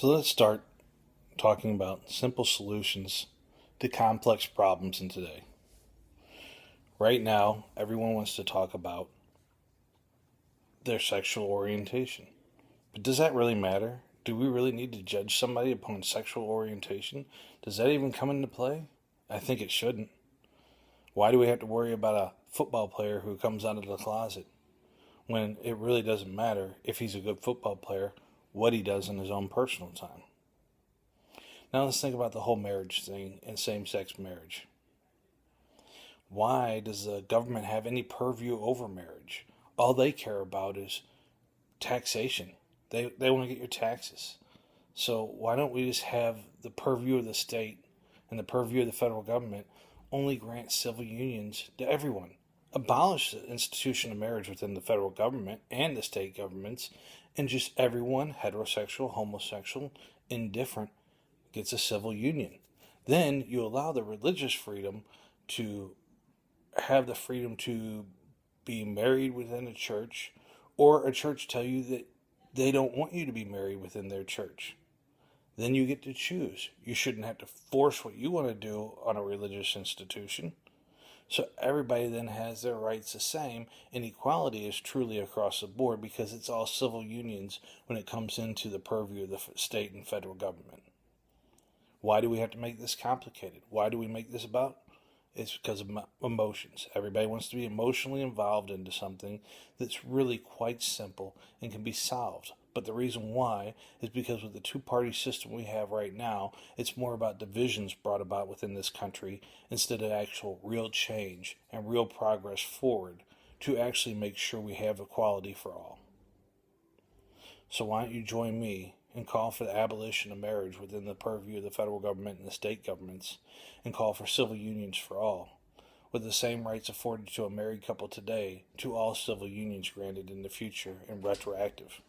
So let's start talking about simple solutions to complex problems in today. Right now, everyone wants to talk about their sexual orientation. But does that really matter? Do we really need to judge somebody upon sexual orientation? Does that even come into play? I think it shouldn't. Why do we have to worry about a football player who comes out of the closet when it really doesn't matter if he's a good football player, what he does in his own personal time? Now let's think about the whole marriage thing and same-sex marriage. Why does the government have any purview over marriage? All they care about is taxation. They want to get your taxes. So why don't we just have the purview of the state and the purview of the federal government only grant civil unions to everyone? Abolish the institution of marriage within the federal government and the state governments, and just everyone, heterosexual, homosexual, indifferent, gets a civil union. Then you allow the religious freedom to have the freedom to be married within a church, or a church tell you that they don't want you to be married within their church. Then you get to choose. You shouldn't have to force what you want to do on a religious institution. So everybody then has their rights the same, and equality is truly across the board because it's all civil unions when it comes into the purview of the state and federal government. Why do we have to make this complicated? Why do we make this about? It's because of emotions. Everybody wants to be emotionally involved into something that's really quite simple and can be solved. But the reason why is because with the two-party system we have right now, it's more about divisions brought about within this country instead of actual real change and real progress forward to actually make sure we have equality for all. So why don't you join me and call for the abolition of marriage within the purview of the federal government and the state governments, and call for civil unions for all, with the same rights afforded to a married couple today to all civil unions granted in the future and retroactive.